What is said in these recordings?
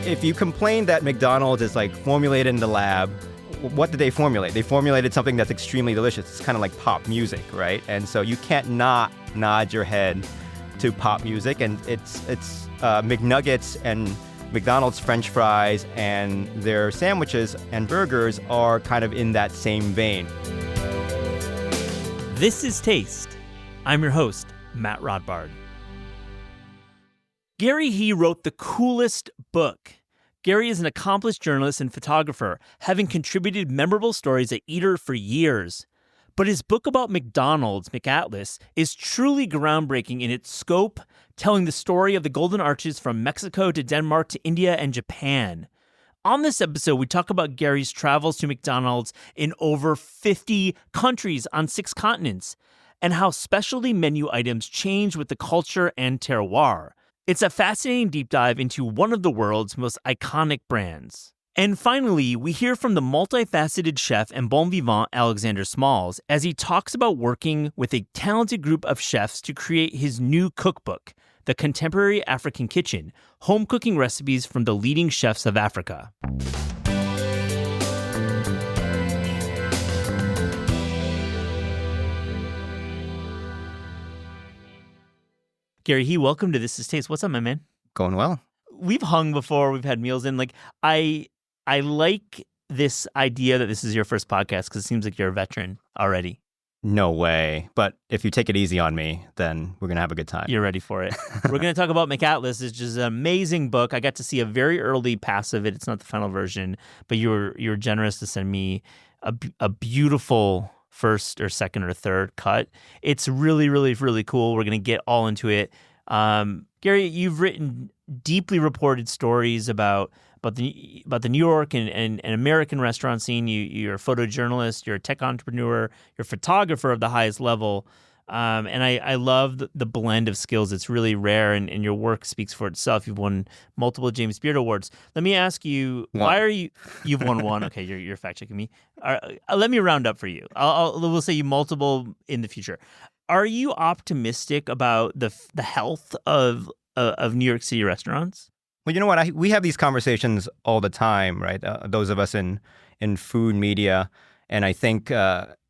if you complain that McDonald's is like formulated in the lab, what did they formulate? They formulated something that's extremely delicious. It's kind of like pop music, right? And so you can't not nod your head to pop music. And it's McNuggets and McDonald's French fries and their sandwiches and burgers are kind of in that same vein. This is Taste. I'm your host, Matt Rodbard. Gary He wrote the coolest book. Gary is an accomplished journalist and photographer, having contributed memorable stories at Eater for years. But his book about McDonald's, McAtlas, is truly groundbreaking in its scope, telling the story of the Golden Arches from Mexico to Denmark to India and Japan. On this episode, we talk about Gary's travels to McDonald's in over 50 countries on 6 continents, and how specialty menu items change with the culture and terroir. It's a fascinating deep dive into one of the world's most iconic brands. And finally, we hear from the multifaceted chef and bon vivant Alexander Smalls as he talks about working with a talented group of chefs to create his new cookbook, The Contemporary African Kitchen, home cooking recipes from the leading chefs of Africa. Gary He, welcome to This Is Taste. What's up, my man? Going well. We've hung before. We've had meals in. I like this idea that this is your first podcast because it seems like you're a veteran already. No way. But if you take it easy on me, then we're going to have a good time. You're ready for it. We're going to talk about McAtlas, which is an amazing book. I got to see a very early pass of it. It's not the final version, but you were generous to send me a beautiful first or second or third cut. It's really, really, really cool. We're going to get all into it. Gary, you've written deeply reported stories about the New York and American restaurant scene. You're a photojournalist, you're a tech entrepreneur, you're a photographer of the highest level. And I love the blend of skills. It's really rare, and your work speaks for itself. You've won multiple James Beard Awards. Let me ask you, why are you? You've won one. Okay, you're fact checking me. Let me round up for you. We'll say you multiple in the future. Are you optimistic about the health of New York City restaurants? Well, you know what? We have these conversations all the time, right? Those of us in food media, and I think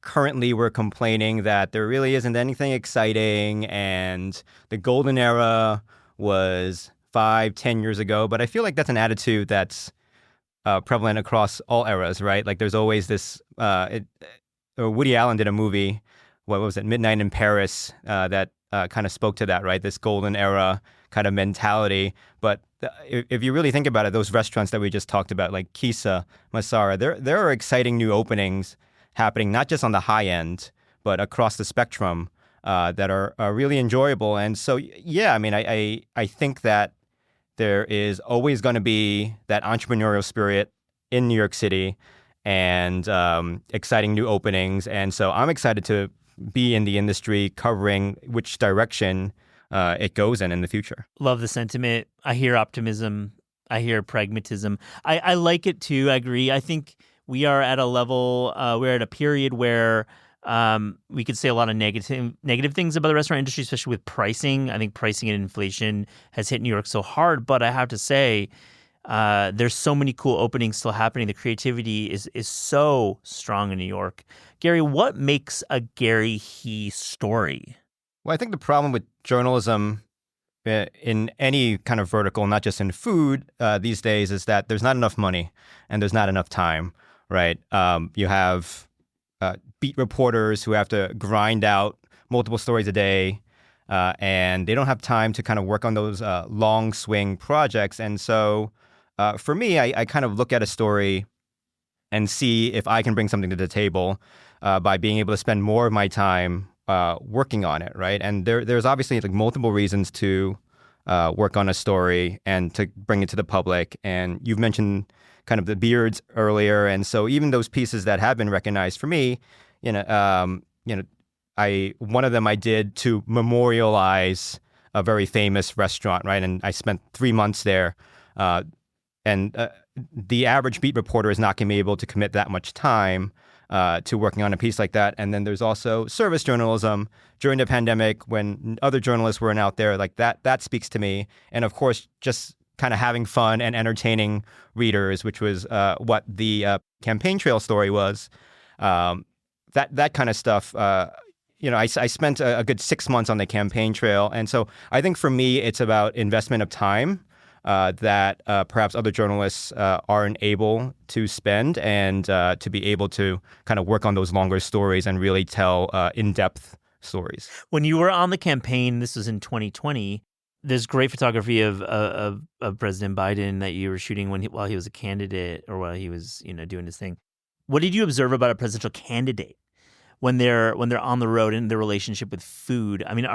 currently we're complaining that there really isn't anything exciting, and the golden era was 5-10 years ago. But I feel like that's an attitude that's prevalent across all eras, right? Like there's always this. Woody Allen did a movie. What was it? Midnight in Paris. That kind of spoke to that, right? This golden era kind of mentality. But if you really think about it, those restaurants that we just talked about, like Kisa, Masara, there are exciting new openings happening, not just on the high end, but across the spectrum that are really enjoyable. And so, yeah, I mean, I think that there is always going to be that entrepreneurial spirit in New York City and exciting new openings. And so I'm excited to be in the industry covering which direction it goes in the future. Love the sentiment. I hear optimism. I hear pragmatism. I like it too. I agree. I think we are at a level, we're at a period where we could say a lot of negative things about the restaurant industry, especially with pricing. I think pricing and inflation has hit New York so hard. But I have to say, there's so many cool openings still happening. The creativity is so strong in New York. Gary, what makes a Gary He story? Well, I think the problem with journalism in any kind of vertical, not just in food these days, is that there's not enough money and there's not enough time, right? You have beat reporters who have to grind out multiple stories a day, and they don't have time to kind of work on those long swing projects. And so for me, I kind of look at a story and see if I can bring something to the table by being able to spend more of my time working on it, right? And there's obviously like multiple reasons to work on a story and to bring it to the public. And you've mentioned kind of the beards earlier, and so even those pieces that have been recognized for me, one of them I did to memorialize a very famous restaurant, right? And I spent 3 months there, and the average beat reporter is not going to be able to commit that much time to working on a piece like that. And then there's also service journalism during the pandemic when other journalists weren't out there. Like that speaks to me. And of course, just kind of having fun and entertaining readers, which was what the campaign trail story was. That kind of stuff. I spent a good 6 months on the campaign trail, and so I think for me, it's about investment of time that perhaps other journalists aren't able to spend, and to be able to kind of work on those longer stories and really tell in-depth stories. When you were on the campaign, this was in 2020. There's great photography of President Biden that you were shooting while he was a candidate, or while he was doing his thing. What did you observe about a presidential candidate when they're on the road and their relationship with food? I mean,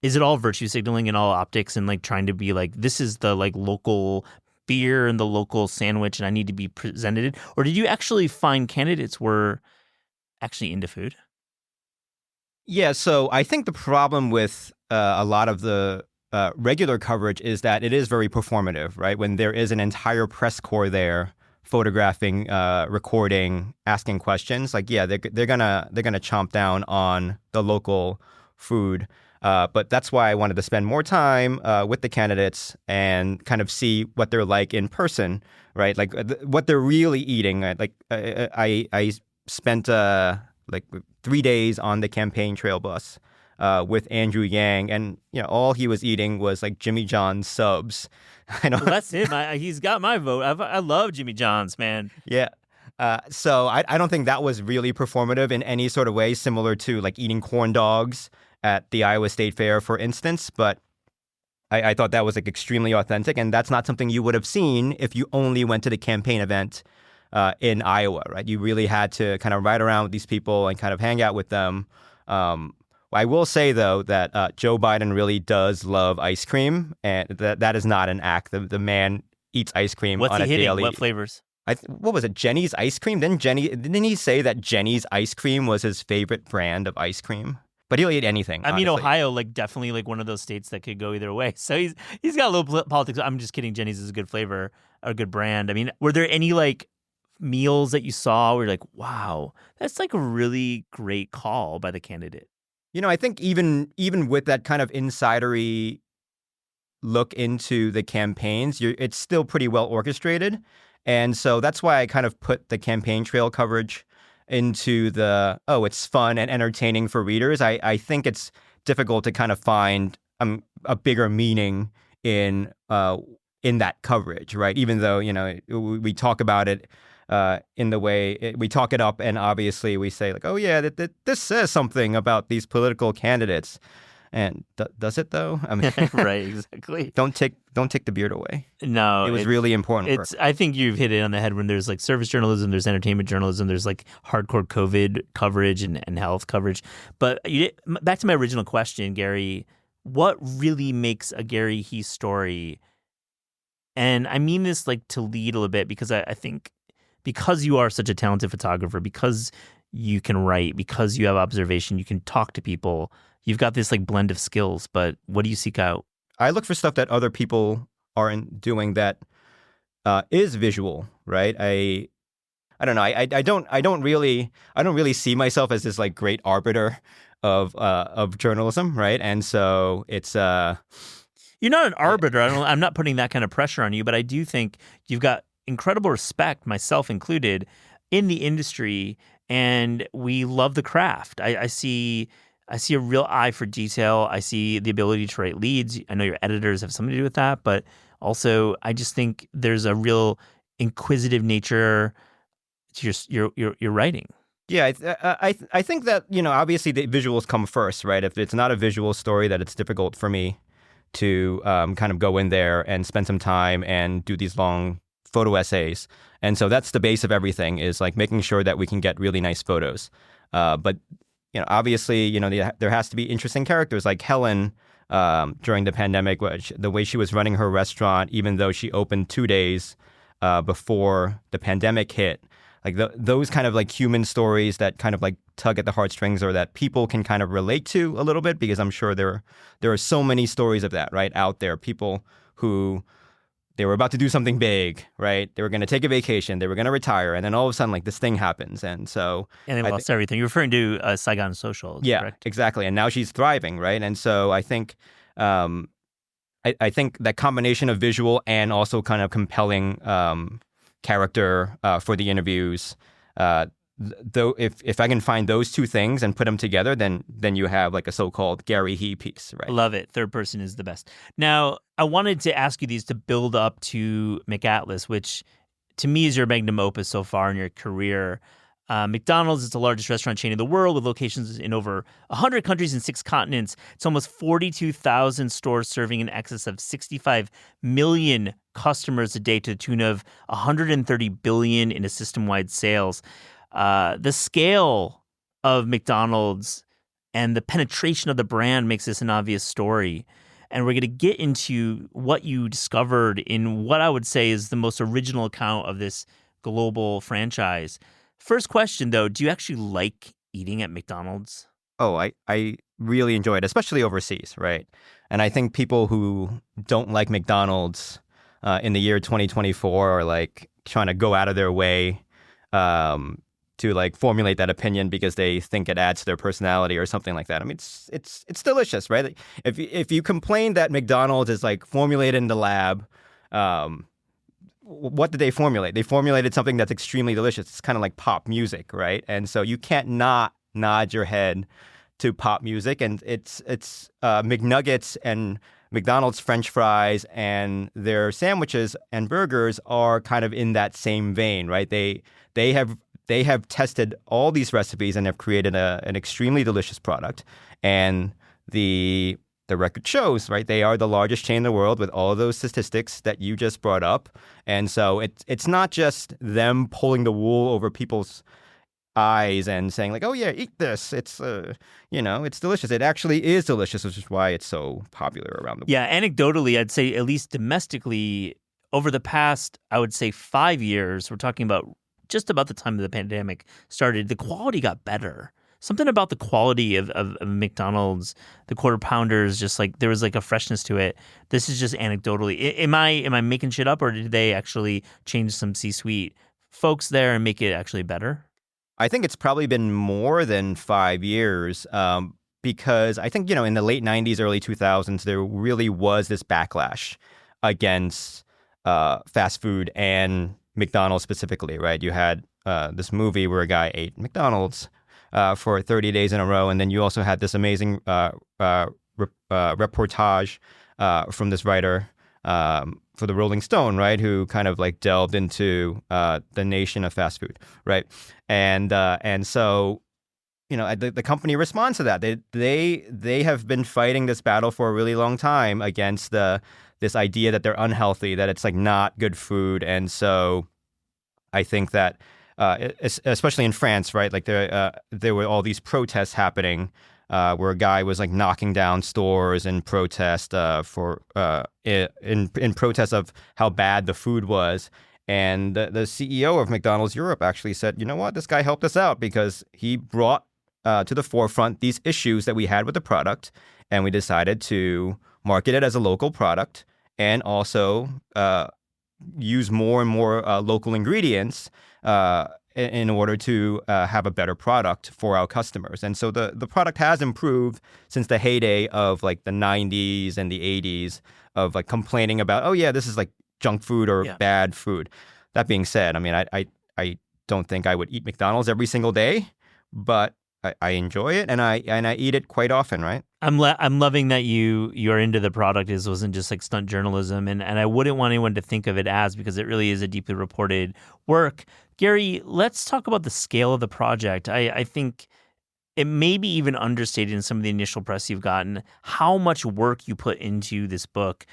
is it all virtue signaling and all optics and like trying to be like, this is the like local beer and the local sandwich and I need to be presented it? Or did you actually find candidates were actually into food? Yeah, so I think the problem with a lot of the regular coverage is that it is very performative, right? When there is an entire press corps there photographing, recording, asking questions, like, yeah, they're gonna chomp down on the local food. But that's why I wanted to spend more time with the candidates and kind of see what they're like in person, right? Like what they're really eating. Like I spent like 3 days on the campaign trail bus with Andrew Yang, and all he was eating was like Jimmy John's subs. I know. Well, that's him. He's got my vote. I love Jimmy John's, man. Yeah. So I don't think that was really performative in any sort of way, similar to like eating corn dogs at the Iowa State Fair, for instance. But I thought that was like extremely authentic, and that's not something you would have seen if you only went to the campaign event in Iowa, right? You really had to kind of ride around with these people and kind of hang out with them. I will say, though, that Joe Biden really does love ice cream, and that is not an act. The man eats ice cream on a daily. What flavors? What was it? Jenny's ice cream? Didn't he say that Jenny's ice cream was his favorite brand of ice cream? But he'll eat anything. I mean, honestly. Ohio, like definitely like one of those states that could go either way. So he's got a little politics. I'm just kidding. Jenny's is a good flavor, a good brand. I mean, were there any like meals that you saw where you're like, wow, that's like a really great call by the candidate? I think even with that kind of insidery look into the campaigns, it's still pretty well orchestrated. And so that's why I kind of put the campaign trail coverage into it's fun and entertaining for readers. I think it's difficult to kind of find a bigger meaning in that coverage, right? Even though, we talk about it in the way we talk it up, and obviously we say like, oh yeah, this says something about these political candidates, and does it though? I mean, right, exactly. Don't take the beard away. No, it was really important. I think you've hit it on the head. When there's like service journalism, there's entertainment journalism, there's like hardcore COVID coverage and health coverage. But back to my original question, Gary, what really makes a Gary He story? And I mean this like to lead a little bit, because I think, because you are such a talented photographer, because you can write, because you have observation, you can talk to people, you've got this like blend of skills. But what do you seek out? I look for stuff that other people aren't doing that is visual, right? I don't know. I don't really see myself as this like great arbiter of journalism, right? And so it's you're not an arbiter. I'm not putting that kind of pressure on you, but I do think you've got incredible respect, myself included, in the industry, and we love the craft. I see a real eye for detail. I see the ability to write leads. I know your editors have something to do with that, but also I just think there's a real inquisitive nature to your writing. Yeah, I think that, obviously the visuals come first, right? If it's not a visual story, that it's difficult for me to kind of go in there and spend some time and do these long photo essays. And so that's the base of everything, is like making sure that we can get really nice photos. But obviously, there has to be interesting characters like Helen during the pandemic, the way she was running her restaurant, even though she opened 2 days before the pandemic hit. Like those kind of like human stories that kind of like tug at the heartstrings, or that people can kind of relate to a little bit, because I'm sure there are so many stories of that, right, out there. People who they were about to do something big, right? They were going to take a vacation. They were going to retire. And then all of a sudden, like, this thing happens. And so... And they lost everything. You're referring to Saigon Social, yeah, correct? Exactly. And now she's thriving, right? And so I think I think that combination of visual and also kind of compelling character for the interviews, though, if I can find those two things and put them together, then you have like a so-called Gary He piece, I right? love it. Third person is the best. Now, I wanted to ask you these to build up to McAtlas, which to me is your magnum opus so far in your career. McDonald's is the largest restaurant chain in the world with locations in over 100 countries and 6 continents. It's almost 42,000 stores serving in excess of 65 million customers a day to the tune of 130 billion in a system-wide sales. The scale of McDonald's and the penetration of the brand makes this an obvious story. And we're going to get into what you discovered in what I would say is the most original account of this global franchise. First question, though, do you actually like eating at McDonald's? Oh, I really enjoy it, especially overseas, right? And I think people who don't like McDonald's in the year 2024 are like trying to go out of their way to like formulate that opinion because they think it adds to their personality or something like that. I mean, it's delicious, right? Like, if you complain that McDonald's is like formulated in the lab, what did they formulate? They formulated something that's extremely delicious. It's kind of like pop music, right? And so you can't not nod your head to pop music. And it's McNuggets and McDonald's French fries and their sandwiches and burgers are kind of in that same vein, right? They have tested all these recipes and have created an extremely delicious product. And the record shows, right? They are the largest chain in the world with all of those statistics that you just brought up. And so it's not just them pulling the wool over people's eyes and saying like, oh yeah, eat this. It's it's delicious. It actually is delicious, which is why it's so popular around the world. Yeah, anecdotally, I'd say at least domestically, over the past, I would say 5 years, we're talking about just about the time of the pandemic started, the quality got better. Something about the quality of McDonald's, the Quarter Pounders, just like there was like a freshness to it. This is just anecdotally. Am I making shit up, or did they actually change some C-suite folks there and make it actually better? I think it's probably been more than 5 years because I think, in the late 90s, early 2000s, there really was this backlash against fast food and McDonald's specifically, right? You had this movie where a guy ate McDonald's for 30 days in a row. And then you also had this amazing reportage from this writer for the Rolling Stone, right? Who kind of like delved into the nation of fast food, right? And so, the company responds to that. They have been fighting this battle for a really long time against this idea that they're unhealthy, that it's like not good food. And so I think that especially in France, right? Like there were all these protests happening where a guy was like knocking down stores in protest in protest of how bad the food was. And the CEO of McDonald's Europe actually said, you know what, this guy helped us out because he brought to the forefront these issues that we had with the product, and we decided to market it as a local product and also use more and more local ingredients in order to have a better product for our customers. And so the product has improved since the heyday of like the 90s and the 80s of like complaining about, oh yeah, this is like junk food or bad food. That being said, I mean, I don't think I would eat McDonald's every single day, but I enjoy it and I eat it quite often, right? I'm loving that you're into the product. This wasn't just like stunt journalism, and I wouldn't want anyone to think of it as, because it really is a deeply reported work. Gary, let's talk about the scale of the project. I think it may be even understated in some of the initial press you've gotten how much work you put into this book.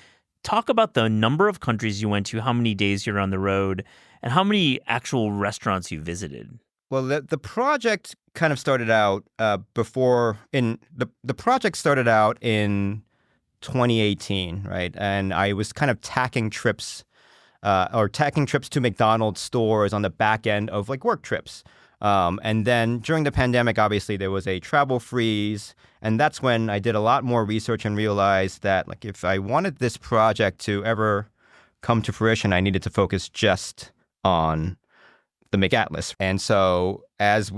Talk about the number of countries you went to, how many days you're on the road, and how many actual restaurants you visited. Well, the project kind of started out the project started out in 2018, right? And I was kind of tacking trips to McDonald's stores on the back end of like work trips. And then during the pandemic, obviously there was a travel freeze, and that's when I did a lot more research and realized that like if I wanted this project to ever come to fruition, I needed to focus just on the McAtlas. And so as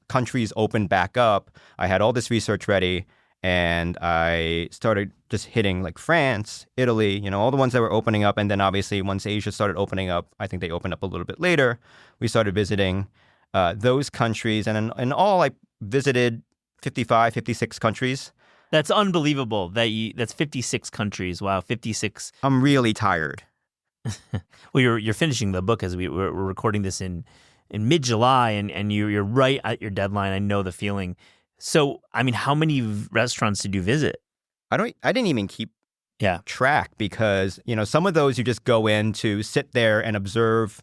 countries opened back up, I had all this research ready, and I started just hitting like France, Italy, all the ones that were opening up. And then obviously once Asia started opening up, I think they opened up a little bit later. We started visiting those countries. And in all, I visited 55, 56 countries. That's unbelievable. That's 56 countries. Wow, 56. I'm really tired. Well, you're finishing the book as we're recording this in mid-July, and you're right at your deadline. I know the feeling. So, I mean, how many restaurants did you visit? I didn't even keep Yeah. track because, some of those you just go in to sit there and observe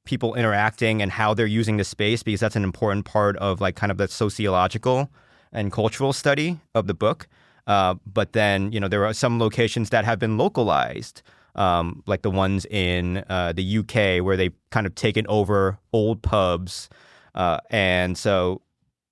people interacting and how they're using the space, because that's an important part of like kind of the sociological and cultural study of the book. But then, there are some locations that have been localized, like the ones in the UK where they've kind of taken over old pubs. And so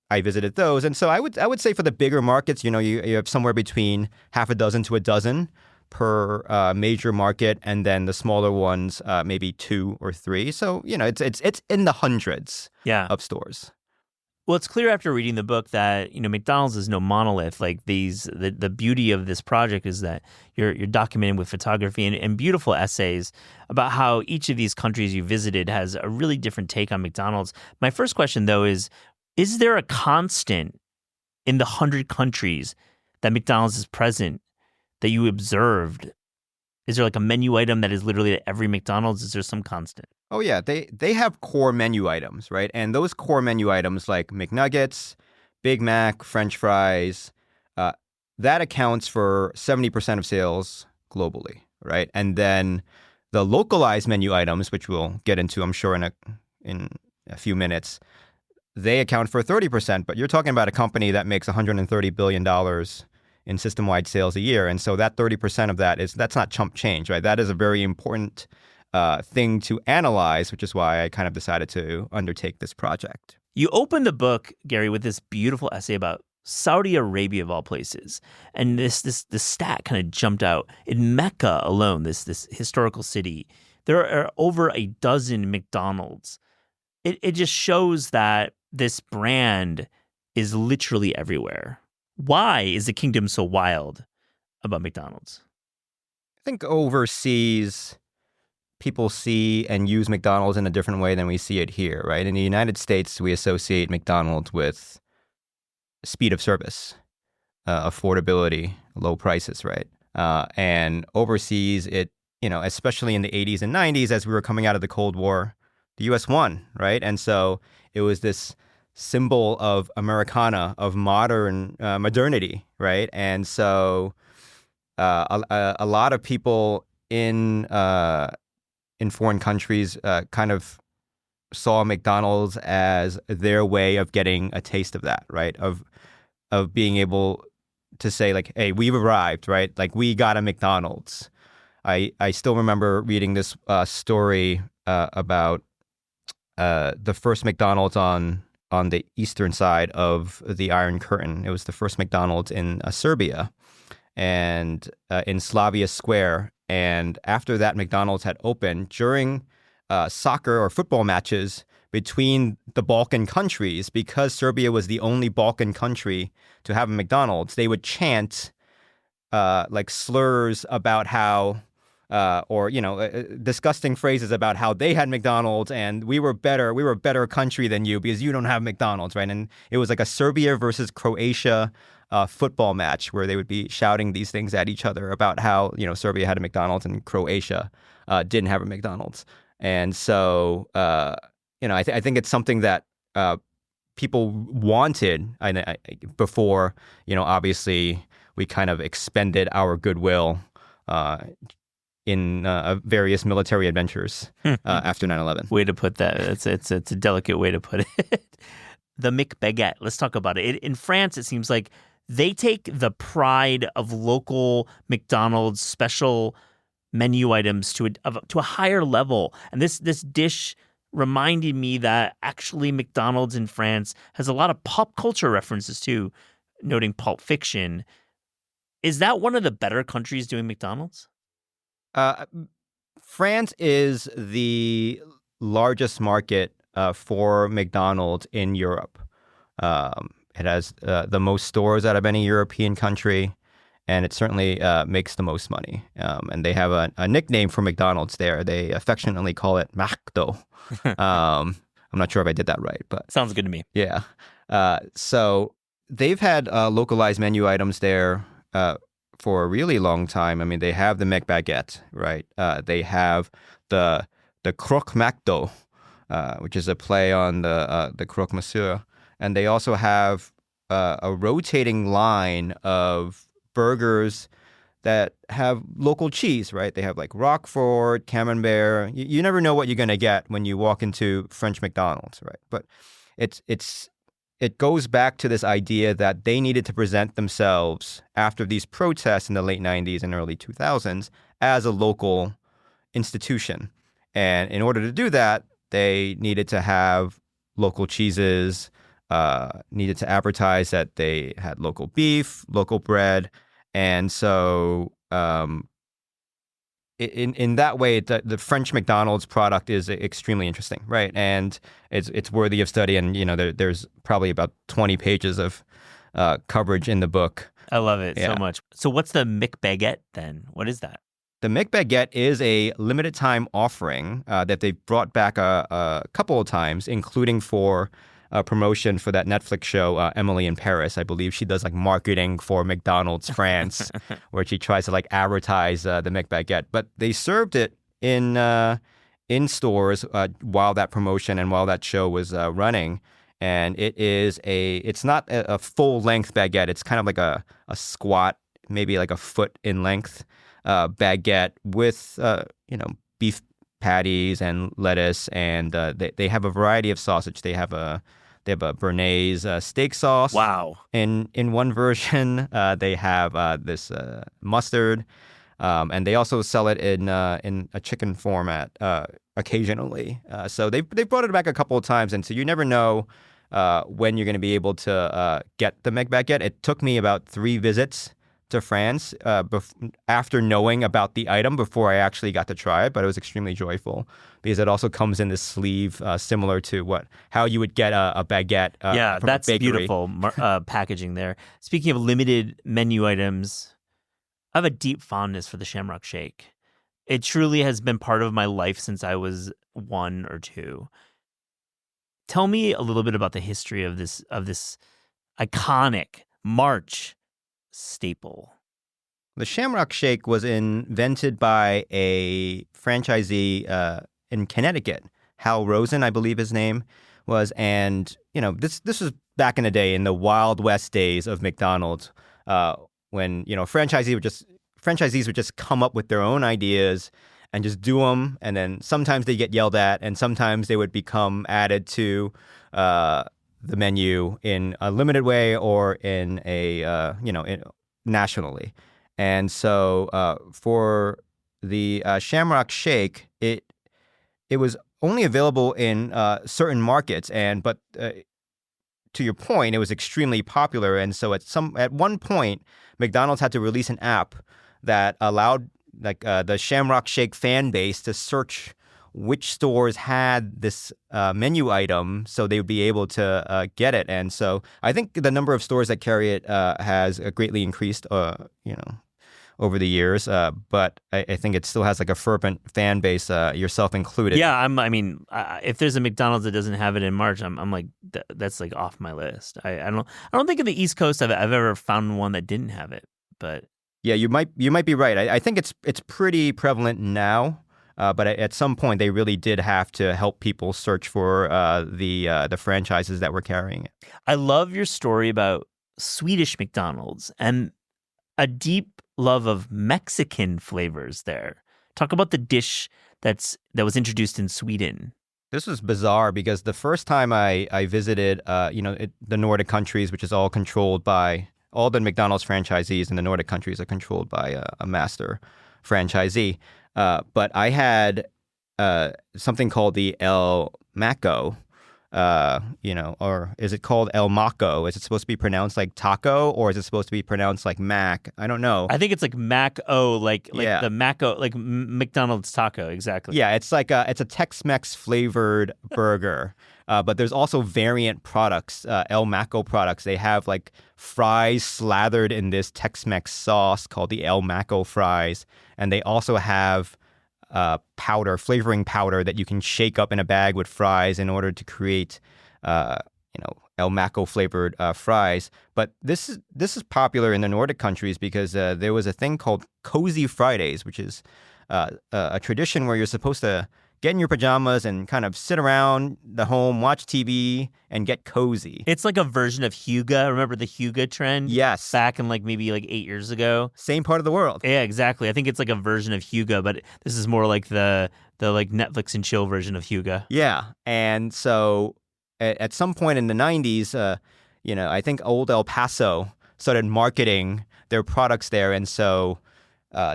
I visited those. And so I would say for the bigger markets, you have somewhere between half a dozen to a dozen per major market, and then the smaller ones, maybe 2 or 3. So, it's in the hundreds of stores. Well, it's clear after reading the book that, McDonald's is no monolith. Like the beauty of this project is that you're documenting with photography and beautiful essays about how each of these countries you visited has a really different take on McDonald's. My first question, though, is there a constant in the 100 countries that McDonald's is present that you observed? Is there like a menu item that is literally at every McDonald's? Is there some constant? Oh, yeah. They have core menu items, right? And those core menu items like McNuggets, Big Mac, French fries, that accounts for 70% of sales globally, right? And then the localized menu items, which we'll get into, I'm sure, in a few minutes, they account for 30%. But you're talking about a company that makes $130 billion in system-wide sales a year. And so that 30% of that's not chump change, right? That is a very important thing to analyze, which is why I kind of decided to undertake this project. You opened the book, Gary, with this beautiful essay about Saudi Arabia of all places, and this stat kind of jumped out. In Mecca alone, this historical city, there are over a dozen McDonald's. It just shows that this brand is literally everywhere. Why is the kingdom so wild about McDonald's? I think overseas, people see and use McDonald's in a different way than we see it here, right? In the United States, we associate McDonald's with speed of service, affordability, low prices, right? And overseas, especially in the 80s and 90s, as we were coming out of the Cold War, the U.S. won, right? And so it was this symbol of Americana, of modernity, right? And so a lot of people in foreign countries kind of saw McDonald's as their way of getting a taste of that, right? Of being able to say like, hey, we've arrived, right? Like we got a McDonald's. I still remember reading this story about the first McDonald's on the eastern side of the Iron Curtain. It was the first McDonald's in Serbia and in Slavia Square. And after that McDonald's had opened, during soccer or football matches between the Balkan countries, because Serbia was the only Balkan country to have a McDonald's, they would chant like slurs about how, disgusting phrases about how they had McDonald's and we were a better country than you because you don't have McDonald's, right? And it was like a Serbia versus Croatia football match where they would be shouting these things at each other about how, Serbia had a McDonald's and Croatia didn't have a McDonald's. And so, I think it's something that people wanted before, obviously we kind of expended our goodwill in various military adventures after 9/11. Way to put that. It's a delicate way to put it. The McBaguette. Let's talk about it. In France, it seems like they take the pride of local McDonald's special menu items to a higher level. And this dish reminded me that actually McDonald's in France has a lot of pop culture references too, noting Pulp Fiction. Is that one of the better countries doing McDonald's? France is the largest market for McDonald's in Europe. It has the most stores out of any European country, and it certainly makes the most money. And they have a nickname for McDonald's there. They affectionately call it McDo. I'm not sure if I did that right, but Sounds good to me. yeah. So they've had localized menu items there for a really long time. I mean, they have the McBaguette, right? They have the croque McDo, which is a play on the croque monsieur, and they also have a rotating line of burgers that have local cheese, right? They have like Roquefort, Camembert. You never know what you're going to get when you walk into French McDonald's, right? But it goes back to this idea that they needed to present themselves after these protests in the late 90s and early 2000s as a local institution. And in order to do that, they needed to have local cheeses, needed to advertise that they had local beef, local bread. And so in that way, the French McDonald's product is extremely interesting, right? And it's worthy of study. And, there's probably about 20 pages of coverage in the book. I love it so much. So what's the McBaguette then? What is that? The McBaguette is a limited time offering that they've brought back a couple of times, including for a promotion for that Netflix show, Emily in Paris. I believe she does like marketing for McDonald's France, where she tries to like advertise the McBaguette. But they served it in stores while that promotion and while that show was running. And it's not a full length baguette. It's kind of like a squat, maybe like a foot in length baguette with beef patties and lettuce, and they have a variety of sausage. They have a Béarnaise steak sauce. Wow! In one version, they have this mustard, and they also sell it in a chicken format occasionally. So they brought it back a couple of times, and so you never know when you're going to be able to get the McBaguette. It took me about 3 visits to France after knowing about the item before I actually got to try it, but it was extremely joyful because it also comes in this sleeve similar to how you would get a baguette from that's a bakery. Beautiful packaging there. Speaking of limited menu items, I have a deep fondness for the Shamrock Shake. It truly has been part of my life since I was 1 or 2. Tell me a little bit about the history of this iconic March staple. The Shamrock Shake was invented by a franchisee in Connecticut, Hal Rosen, I believe his name was, and this was back in the day, in the Wild West days of McDonald's, when franchisees would just come up with their own ideas and just do them, and then sometimes they get yelled at, and sometimes they would become added to the menu in a limited way or in a nationally. And so for the Shamrock Shake, it was only available in certain markets, but to your point, it was extremely popular. And so at one point, McDonald's had to release an app that allowed the Shamrock Shake fan base to search which stores had this menu item so they would be able to get it. And so I think the number of stores that carry it has greatly increased, over the years. But I think it still has like a fervent fan base, yourself included. Yeah, if there's a McDonald's that doesn't have it in March, I'm like, that's like off my list. I don't think in the East Coast I've ever found one that didn't have it. But yeah, you might be right. I think it's pretty prevalent now. But at some point, they really did have to help people search for the franchises that were carrying it. I love your story about Swedish McDonald's and a deep love of Mexican flavors there. Talk about the dish that was introduced in Sweden. This was bizarre because the first time I visited, the Nordic countries, which is all controlled by all the McDonald's franchisees in the Nordic countries are controlled by a master franchisee. But I had something called the El Maco, or is it called El Maco? Is it supposed to be pronounced like taco, or is it supposed to be pronounced like Mac? I don't know. I think it's like Mac-O, like the Mac-O, like McDonald's taco, exactly. Yeah, it's like it's a Tex-Mex flavored burger. But there's also variant products, El Maco products. They have like fries slathered in this Tex-Mex sauce called the El Maco fries. And they also have flavoring powder that you can shake up in a bag with fries in order to create, El Maco flavored fries. But this is popular in the Nordic countries because there was a thing called Cozy Fridays, which is a tradition where you're supposed to get in your pajamas and kind of sit around the home, watch TV, and get cozy. It's like a version of Hygge. Remember the Hygge trend? Yes. Back in maybe 8 years ago. Same part of the world. Yeah, exactly. I think it's like a version of Hygge, but this is more like the Netflix and chill version of Hygge. Yeah. And so at some point in the 90s, I think old El Paso started marketing their products there. And so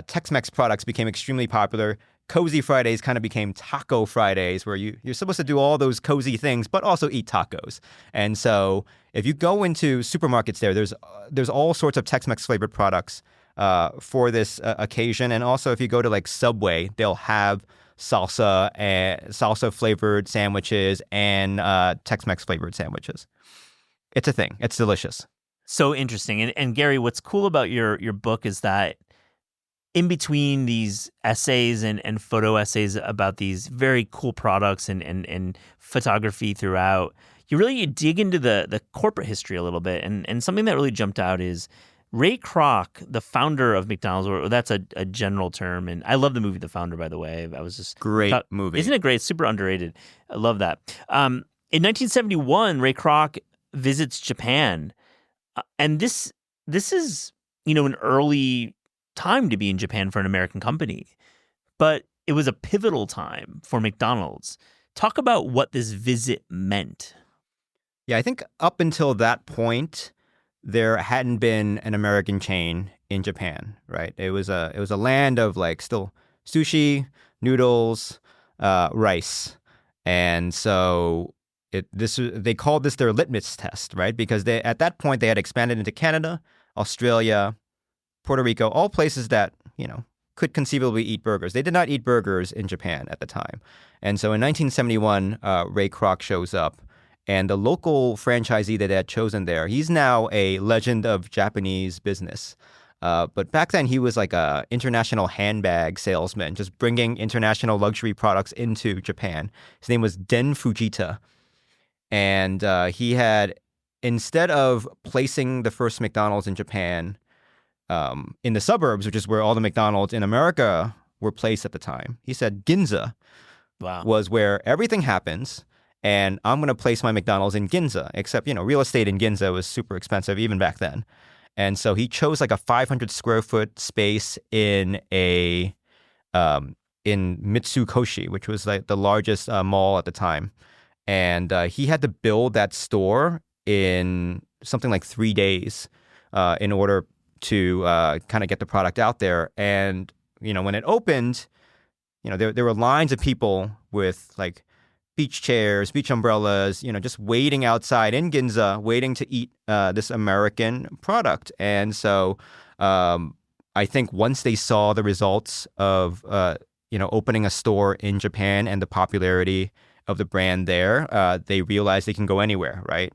Tex-Mex products became extremely popular. Cozy Fridays kind of became Taco Fridays, where you're supposed to do all those cozy things, but also eat tacos. And so if you go into supermarkets there's all sorts of Tex-Mex flavored products for this occasion. And also if you go to like Subway, they'll have salsa flavored sandwiches and Tex-Mex flavored sandwiches. It's a thing. It's delicious. So interesting. And Gary, what's cool about your book is that in between these essays and photo essays about these very cool products and photography throughout, you dig into the corporate history a little bit. And something that really jumped out is Ray Kroc, the founder of McDonald's, or that's a general term. And I love the movie The Founder, by the way. I was just great movie. Isn't it great? It's super underrated. I love that. In 1971, Ray Kroc visits Japan. And this is, an early time to be in Japan for an American company. But it was a pivotal time for McDonald's. Talk about what this visit meant. Yeah, I think up until that point, there hadn't been an American chain in Japan, right? It was a land of still sushi, noodles, rice. And so they called this their litmus test, right? Because at that point they had expanded into Canada, Australia, Puerto Rico, all places that, could conceivably eat burgers. They did not eat burgers in Japan at the time. And so in 1971, Ray Kroc shows up, and the local franchisee that they had chosen there, he's now a legend of Japanese business. But back then he was like a international handbag salesman, just bringing international luxury products into Japan. His name was Den Fujita. And he had, instead of placing the first McDonald's in Japan, in the suburbs, which is where all the McDonald's in America were placed at the time, he said Ginza was where everything happens, and I'm going to place my McDonald's in Ginza, except, real estate in Ginza was super expensive even back then. And so he chose like a 500 square foot space in Mitsukoshi, which was like the largest mall at the time. And he had to build that store in something like 3 days in order to kind of get the product out there. And, when it opened, there were lines of people with like beach chairs, beach umbrellas, just waiting outside in Ginza, waiting to eat this American product. And so I think once they saw the results of, opening a store in Japan and the popularity of the brand there, they realized they can go anywhere, right?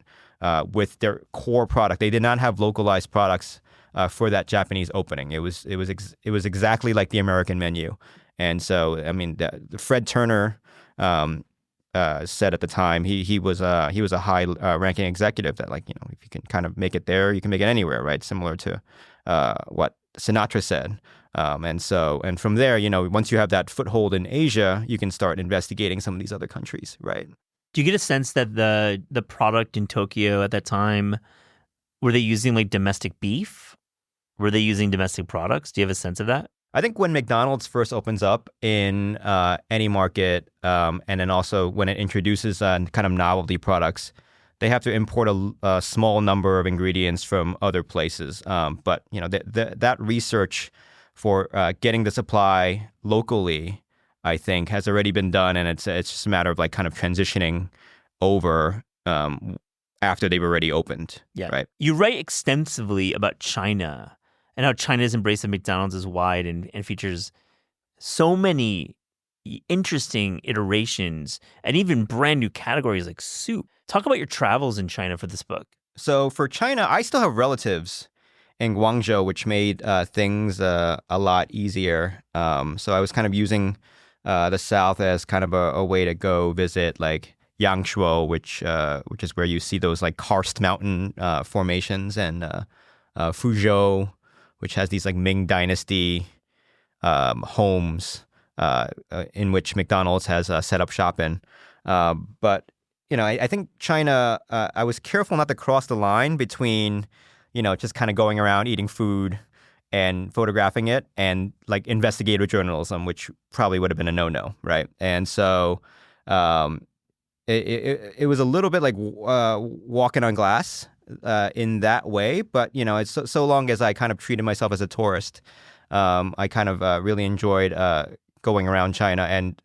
With their core product. They did not have localized products for that Japanese opening. It was exactly like the American menu. And so, I mean, Fred Turner said at the time he was a high ranking executive that if you can kind of make it there, you can make it anywhere, right? Similar to what Sinatra said. And from there, once you have that foothold in Asia, you can start investigating some of these other countries, right? Do you get a sense that the product in Tokyo at that time, were they using domestic beef? Were they using domestic products? Do you have a sense of that? I think when McDonald's first opens up in any market, and then also when it introduces kind of novelty products, they have to import a small number of ingredients from other places. But that research for getting the supply locally, I think, has already been done, and it's just a matter of kind of transitioning over after they've already opened. Yeah, right. You write extensively about China and how China's embrace of McDonald's is wide and features so many interesting iterations and even brand new categories like soup. Talk about your travels in China for this book. So for China, I still have relatives in Guangzhou, which made things a lot easier. So I was kind of using the South as kind of a way to go visit like Yangshuo, which is where you see those like karst mountain formations, and Fuzhou, which has these like Ming Dynasty homes in which McDonald's has set up shop in. But I think China. I was careful not to cross the line between just kind of going around eating food and photographing it and like investigative journalism, which probably would have been a no-no, right? And so it was a little bit like walking on glass in that way. But, it's so long as I kind of treated myself as a tourist, I kind of really enjoyed going around China. And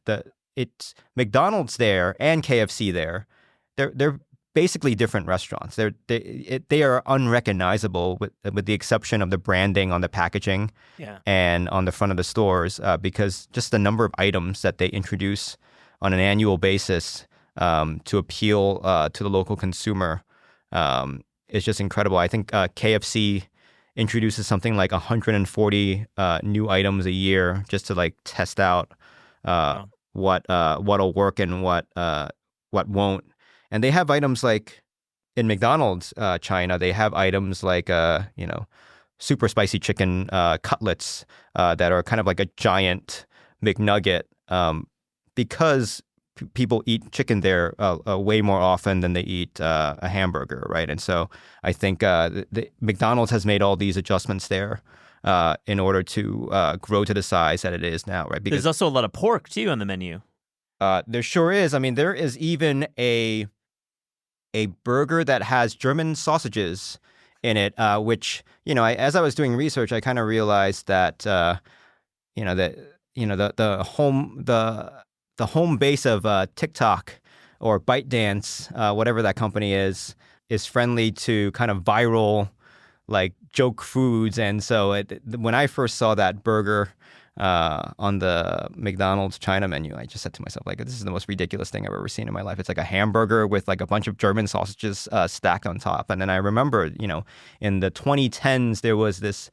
it's McDonald's there and KFC there. They're basically different restaurants. They are unrecognizable with the exception of the branding on the packaging and on the front of the stores because just the number of items that they introduce on an annual basis to appeal to the local consumer is just incredible. I think KFC introduces something like 140 new items a year just to like test out what'll work and what won't. And they have items like in McDonald's China, they have items like super spicy chicken cutlets that are kind of like a giant McNugget because people eat chicken there way more often than they eat a hamburger, right? And so I think the McDonald's has made all these adjustments there in order to grow to the size that it is now, right? Because there's also a lot of pork too on the menu. There sure is. I mean, there is even a burger that has German sausages in it, which as I was doing research, I kind of realized that the home base of TikTok or ByteDance, whatever that company is friendly to kind of viral like joke foods, and so when I first saw that burger on the McDonald's China menu, I just said to myself, like, this is the most ridiculous thing I've ever seen in my life. It's like a hamburger with like a bunch of German sausages stacked on top. And then I remember, in the 2010s, there was this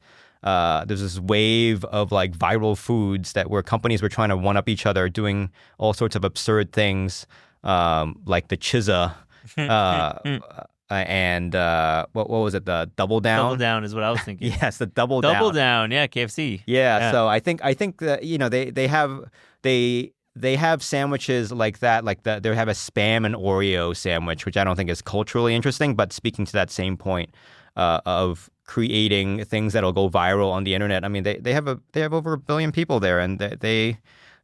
wave of like viral foods where companies were trying to one up each other, doing all sorts of absurd things, like the Chizza, and what was it? The Double Down. Double Down is what I was thinking. Yes, the Double Down. Double Down, yeah, KFC. Yeah. So I think that they have sandwiches like that. Like they have a Spam and Oreo sandwich, which I don't think is culturally interesting, but speaking to that same point of creating things that'll go viral on the internet. I mean, they have over 1 billion people there, and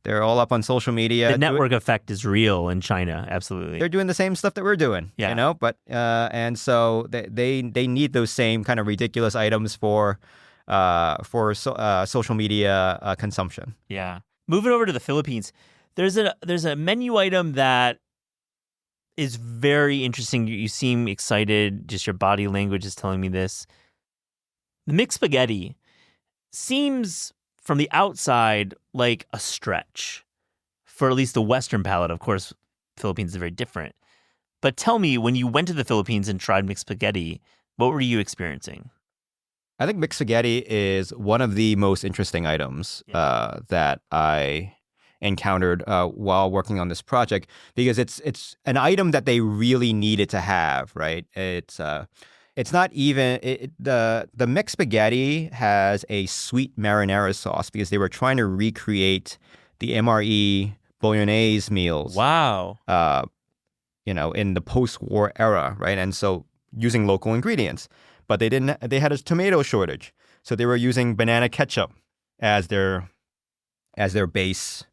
they're all up on social media. The network effect is real in China, absolutely. They're doing the same stuff that we're doing, but and so they need those same kind of ridiculous items for social media consumption. Yeah. Moving over to the Philippines, there's a menu item that is very interesting. You seem excited. Just your body language is telling me this. The mixed spaghetti seems from the outside like a stretch for at least the Western palate. Of course, Philippines is very different. But tell me, when you went to the Philippines and tried mixed spaghetti, what were you experiencing? I think mixed spaghetti is one of the most interesting items that I encountered while working on this project, because it's an item that they really needed to have, right? It's not even the mixed spaghetti has a sweet marinara sauce because they were trying to recreate the MRE bolognese meals. Wow. In the post-war era, right? And so using local ingredients, but they had a tomato shortage, so they were using banana ketchup as their base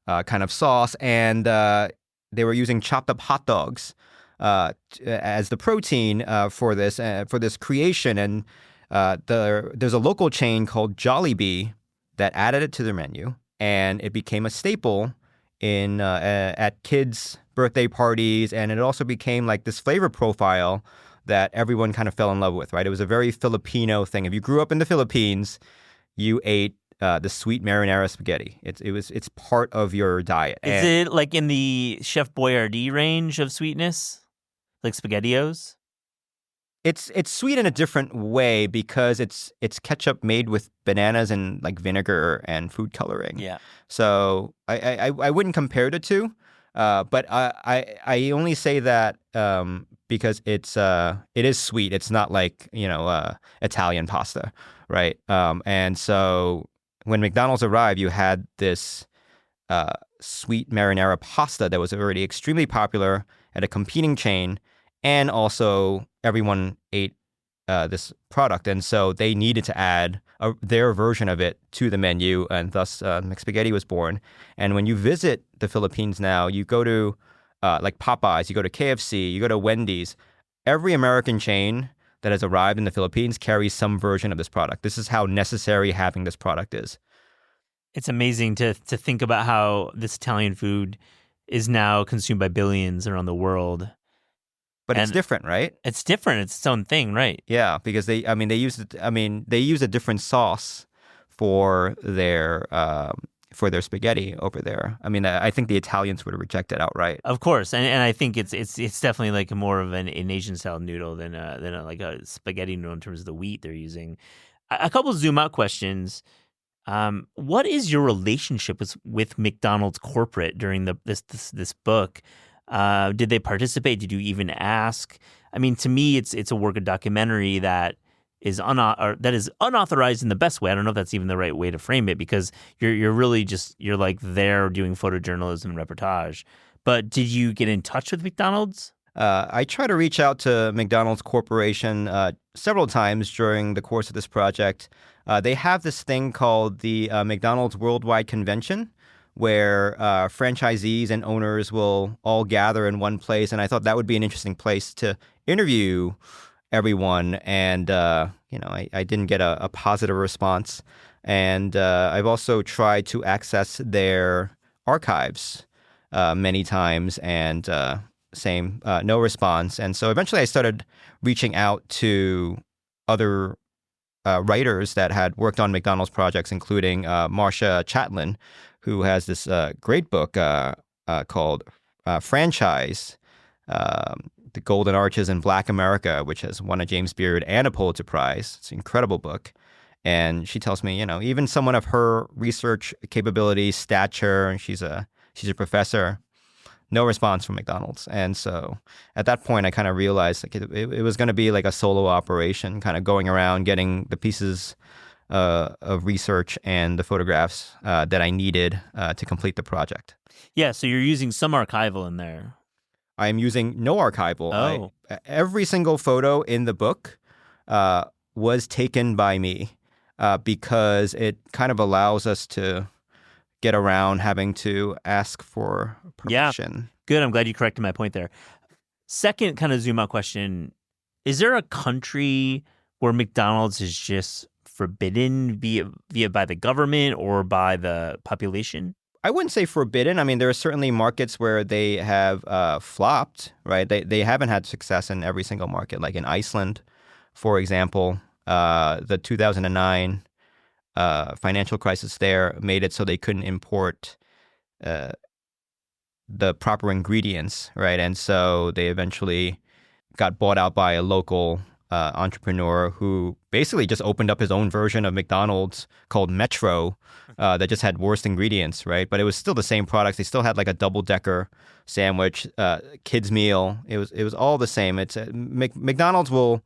kind of sauce, and they were using chopped up hot dogs as the protein for this creation. And there's a local chain called Jollibee that added it to their menu, and it became a staple at kids' birthday parties, and it also became like this flavor profile that everyone kind of fell in love with, right? It was a very Filipino thing. If you grew up in the Philippines, you ate the sweet marinara spaghetti. It's part of your diet. Is it like in the Chef Boyardee range of sweetness, like SpaghettiOs? It's sweet in a different way because it's ketchup made with bananas and like vinegar and food coloring. Yeah. So I wouldn't compare the two, but I only say that because it is sweet. It's not like Italian pasta, right? And so when McDonald's arrived, you had this sweet marinara pasta that was already extremely popular at a competing chain, and also everyone ate this product, and so they needed to add their version of it to the menu, and thus McSpaghetti was born. And when you visit the Philippines now, you go to like Popeyes, you go to KFC, you go to Wendy's. Every American chain that has arrived in the Philippines carries some version of this product. This is how necessary having this product is. It's amazing to think about how this Italian food is now consumed by billions around the world. But it's different, right? It's different. It's its own thing, right? Yeah, because they use a different sauce for their spaghetti over there. I mean, I think the Italians would reject it outright. Of course, and I think it's definitely like more of an Asian style noodle than like a spaghetti noodle in terms of the wheat they're using. A couple zoom out questions. What is your relationship with McDonald's corporate during this book? Did they participate? Did you even ask? I mean, to me, it's a work of documentary that is unauthorized in the best way. I don't know if that's even the right way to frame it, because you're really you're like there doing photojournalism and reportage. But did you get in touch with McDonald's? I try to reach out to McDonald's Corporation several times during the course of this project. They have this thing called the McDonald's Worldwide Convention, where franchisees and owners will all gather in one place. And I thought that would be an interesting place to interview everyone. And, I didn't get a positive response. And I've also tried to access their archives many times, and no response. And so eventually I started reaching out to other writers that had worked on McDonald's projects, including Marcia Chatlin, who has this great book called Franchise, The Golden Arches in Black America, which has won a James Beard and a Pulitzer Prize. It's an incredible book. And she tells me, even someone of her research capabilities, stature, and she's a professor, no response from McDonald's. And so at that point, I kind of realized like it was going to be like a solo operation, kind of going around getting the pieces of research and the photographs that I needed to complete the project. Yeah, so you're using some archival in there. I am using no archival. Oh. Every single photo in the book was taken by me because it kind of allows us to get around having to ask for permission. Yeah, good. I'm glad you corrected my point there. Second kind of zoom out question, is there a country where McDonald's is just forbidden, be it by the government or by the population? I wouldn't say forbidden. I mean, there are certainly markets where they have flopped, right? They haven't had success in every single market, like in Iceland, for example. The 2009 financial crisis there made it so they couldn't import the proper ingredients, right? And so they eventually got bought out by a local entrepreneur who basically just opened up his own version of McDonald's called Metro that just had worse ingredients, right? But it was still the same products. They still had like a double-decker sandwich, kids meal. It was all the same. It's McDonald's will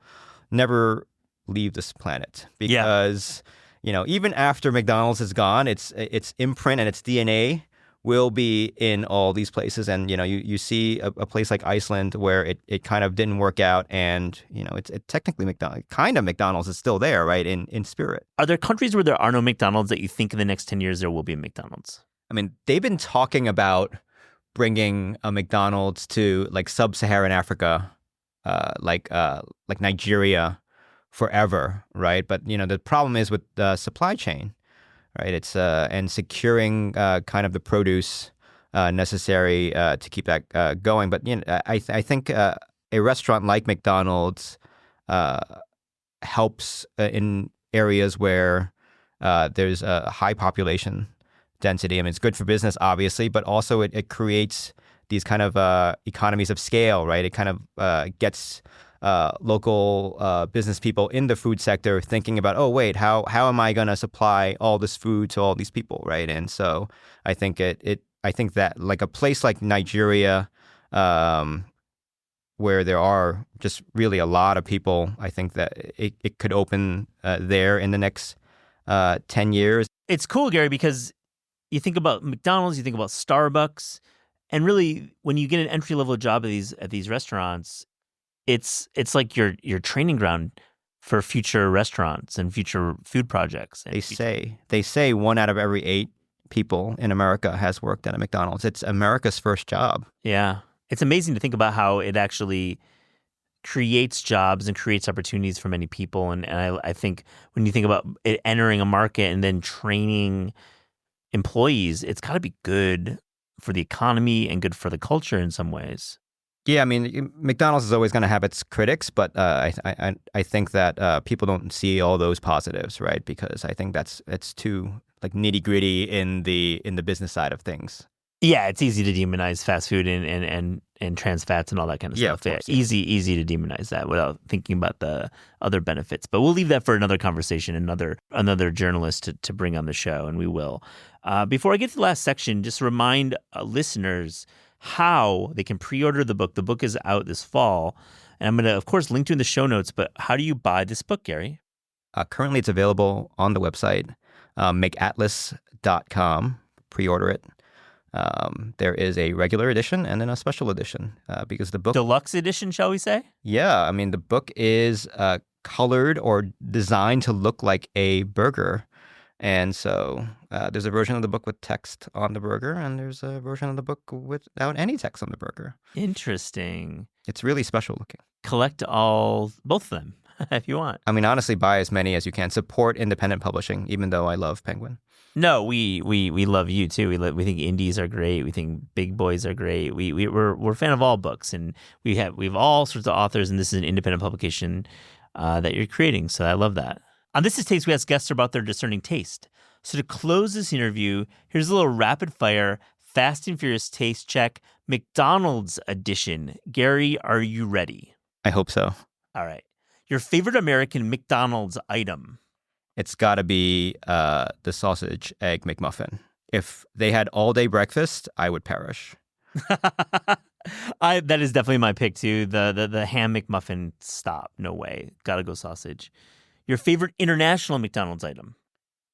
never leave this planet because even after McDonald's is gone, its imprint and its DNA will be in all these places. And you see a place like Iceland where it kind of didn't work out, and it's technically McDonald's is still there, right, in spirit. Are there countries where there are no McDonald's that you think in the next 10 years there will be a McDonald's? I mean, they've been talking about bringing a McDonald's to like sub-Saharan Africa, like Nigeria, forever, right? But the problem is with the supply chain, right? It's and securing kind of the produce necessary to keep that going. But I think a restaurant like McDonald's helps in areas where there's a high population density. I mean, it's good for business, obviously, but also it creates these kind of economies of scale, right? It kind of gets local business people in the food sector thinking about, oh, wait, how am I going to supply all this food to all these people, right? And so I think I think that like a place like Nigeria, where there are just really a lot of people, I think that it could open there in the next 10 years. It's cool, Gary, because you think about McDonald's, you think about Starbucks, and really when you get an entry-level job at these restaurants, it's like your training ground for future restaurants and future food projects. They say 1 out of every 8 people in America has worked at a McDonald's. It's America's first job. Yeah. It's amazing to think about how it actually creates jobs and creates opportunities for many people. And I think when you think about it entering a market and then training employees, it's got to be good for the economy and good for the culture in some ways. Yeah, I mean, McDonald's is always going to have its critics, but I think that people don't see all those positives, right? Because I think it's too like nitty gritty in the business side of things. Yeah, it's easy to demonize fast food and trans fats and all that kind of stuff. Of course, yeah. Easy to demonize that without thinking about the other benefits. But we'll leave that for another conversation, another journalist to bring on the show, and we will. Before I get to the last section, just remind listeners how they can pre-order the book. The book is out this fall, and I'm going to, of course, link to it in the show notes. But how do you buy this book, Gary? Currently, it's available on the website, McAtlas.com. Pre-order it. There is a regular edition and then a special edition because the book... Deluxe edition, shall we say? Yeah, I mean, the book is colored or designed to look like a burger. And so there's a version of the book with text on the burger, and there's a version of the book without any text on the burger. Interesting. It's really special looking. Collect both of them if you want. I mean, honestly, buy as many as you can. Support independent publishing, even though I love Penguin. No, we love you too. We think indies are great. We think big boys are great. We're a fan of all books, and we have all sorts of authors, and this is an independent publication that you're creating. So I love that. On This Is Taste, we ask guests about their discerning taste. So to close this interview, here's a little rapid fire, Fast and Furious taste check, McDonald's edition. Gary, are you ready? I hope so. All right. Your favorite American McDonald's item? It's got to be the sausage egg McMuffin. If they had all day breakfast, I would perish. That is definitely my pick too. The ham McMuffin, stop. No way. Gotta go sausage. Your favorite international McDonald's item?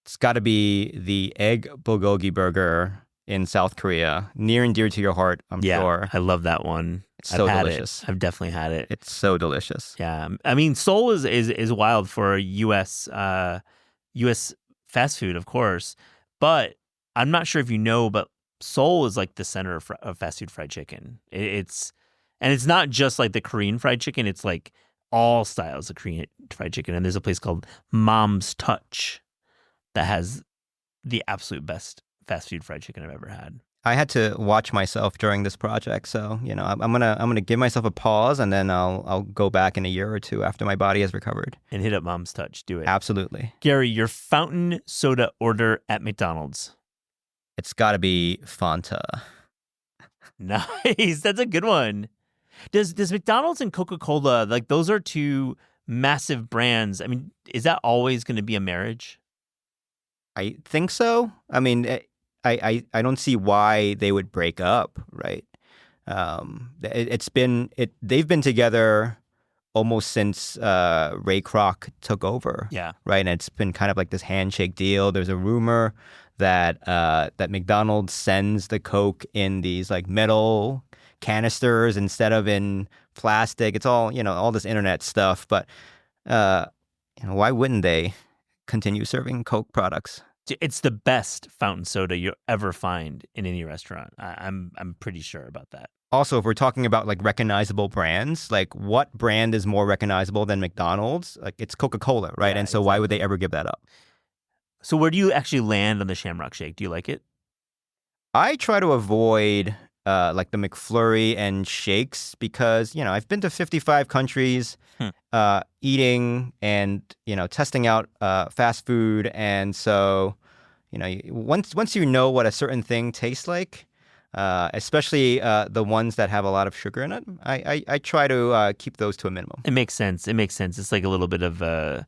It's got to be the egg bulgogi burger in South Korea. Near and dear to your heart, I'm sure. I love that one. It's so delicious. I've definitely had it. It's so delicious. Yeah. I mean, Seoul is wild for U.S. fast food, of course. But I'm not sure if you know, but Seoul is like the center of fast food fried chicken. It's not just like the Korean fried chicken. It's like all styles of Korean fried chicken. And there's a place called Mom's Touch that has the absolute best fast food fried chicken I've ever had. I had to watch myself during this project, so I'm gonna give myself a pause, and then I'll go back in a year or two after my body has recovered and hit up Mom's Touch. Do it. Absolutely, Gary. Your fountain soda order at McDonald's? It's got to be Fanta. Nice, that's a good one. Does McDonald's and Coca-Cola, like those are two massive brands? I mean, is that always going to be a marriage? I think so. I mean, I don't see why they would break up, right? They've been together almost since Ray Kroc took over. Yeah. Right, and it's been kind of like this handshake deal. There's a rumor that McDonald's sends the Coke in these like metal canisters instead of in plastic. It's all all this internet stuff, but why wouldn't they continue serving Coke products? It's the best fountain soda you'll ever find in any restaurant. I'm pretty sure about that. Also, if we're talking about like recognizable brands, like what brand is more recognizable than McDonald's? Like it's Coca-Cola, right? Yeah, and so why would they ever give that up? So where do you actually land on the Shamrock Shake? Do you like it? I try to avoid like the McFlurry and shakes because, I've been to 55 countries Hmm. eating and, testing out fast food. And so, once you know what a certain thing tastes like, especially the ones that have a lot of sugar in it, I try to keep those to a minimum. It makes sense. It makes sense. It's like a little bit of the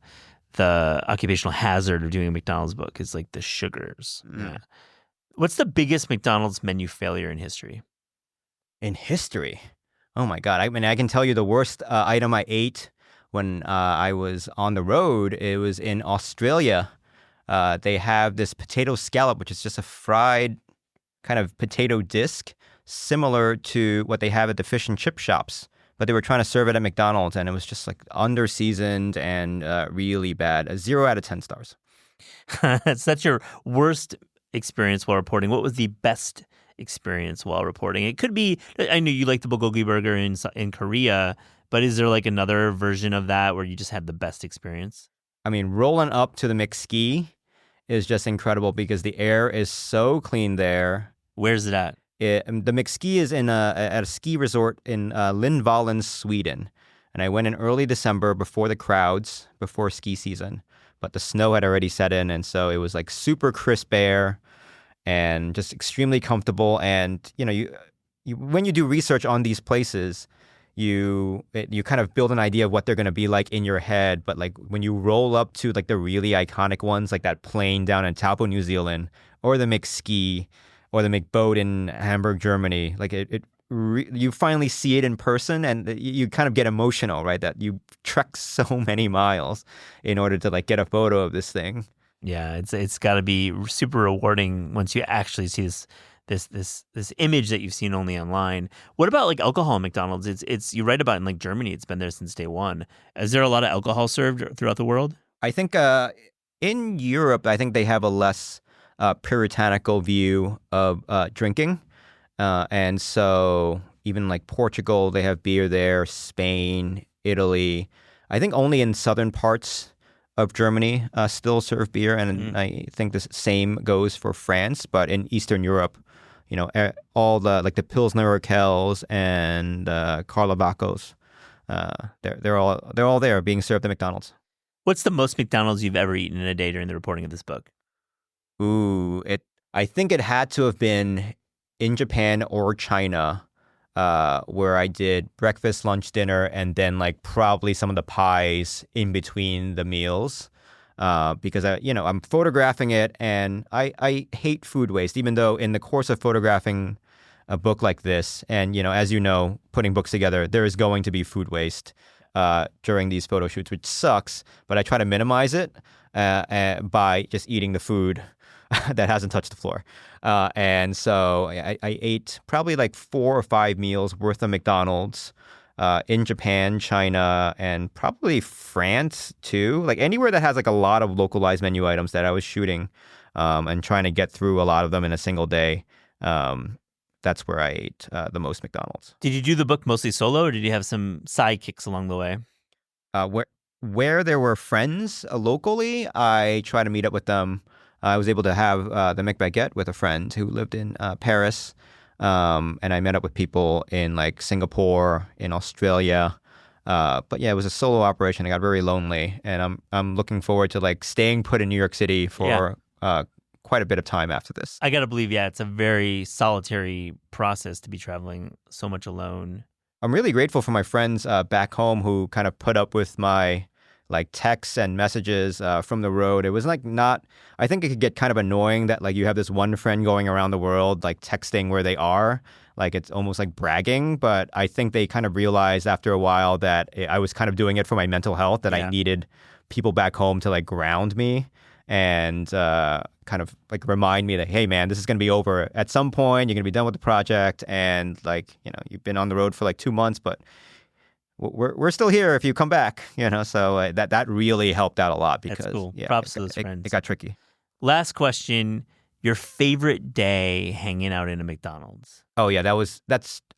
occupational hazard of doing a McDonald's book is like the sugars. Mm. Yeah. What's the biggest McDonald's menu failure in history? In history, oh my God. I mean, I can tell you the worst item I ate when I was on the road. It was in Australia. They have this potato scallop, which is just a fried kind of potato disc, similar to what they have at the fish and chip shops. But they were trying to serve it at McDonald's, and it was just like under-seasoned and really bad. A 0 out of 10 stars. That's your worst experience while reporting. What was the best experience while reporting? It could be, I know you like the bulgogi burger in Korea, but is there like another version of that where you just had the best experience? I mean, rolling up to the McSki is just incredible because the air is so clean there. Where's it at? The McSki is at a ski resort in Lindvallen, Sweden. And I went in early December before the crowds, before ski season. But the snow had already set in, and so it was like super crisp air and just extremely comfortable. And, you when you do research on these places, you kind of build an idea of what they're going to be like in your head. But like when you roll up to like the really iconic ones, like that plane down in Taupo, New Zealand, or the McSki, or the McBoat in Hamburg, Germany, like you finally see it in person, and you kind of get emotional, right? That you trek so many miles in order to like get a photo of this thing. Yeah, it's got to be super rewarding once you actually see this image that you've seen only online. What about like alcohol at McDonald's? It's you write about in like Germany. It's been there since day one. Is there a lot of alcohol served throughout the world? I think in Europe, I think they have a less puritanical view of drinking. And so even like Portugal, they have beer there, Spain, Italy. I think only in southern parts of Germany still serve beer. And I think the same goes for France. But in Eastern Europe, all the like the Pilsner Urquells and Carlavacos, they're all there being served at McDonald's. What's the most McDonald's you've ever eaten in a day during the reporting of this book? Ooh, I think it had to have been in Japan or China, where I did breakfast, lunch, dinner, and then like probably some of the pies in between the meals. Because I'm photographing it, and I hate food waste, even though in the course of photographing a book like this, and as you know, putting books together, there is going to be food waste during these photo shoots, which sucks. But I try to minimize it by just eating the food that hasn't touched the floor. And so I ate probably like 4 or 5 meals worth of McDonald's in Japan, China, and probably France too. Like anywhere that has like a lot of localized menu items that I was shooting and trying to get through a lot of them in a single day. That's where I ate the most McDonald's. Did you do the book mostly solo, or did you have some sidekicks along the way? Where there were friends locally, I try to meet up with them. I was able to have the McBaguette with a friend who lived in Paris, and I met up with people in like Singapore, in Australia. But yeah, it was a solo operation. I got very lonely, and I'm looking forward to like staying put in New York City for quite a bit of time after this. I gotta believe, it's a very solitary process to be traveling so much alone. I'm really grateful for my friends back home who kind of put up with my like texts and messages from the road. It was like I think it could get kind of annoying that like you have this one friend going around the world like texting where they are. Like it's almost like bragging, but I think they kind of realized after a while that I was kind of doing it for my mental health, that I needed people back home to like ground me and kind of like remind me that, hey man, this is going to be over at some point. You're going to be done with the project, and like, you've been on the road for like 2 months, but we're still here if you come back, so that really helped out a lot because that's cool. Props to those friends. It got tricky. Last question, your favorite day hanging out in a McDonald's? Oh yeah,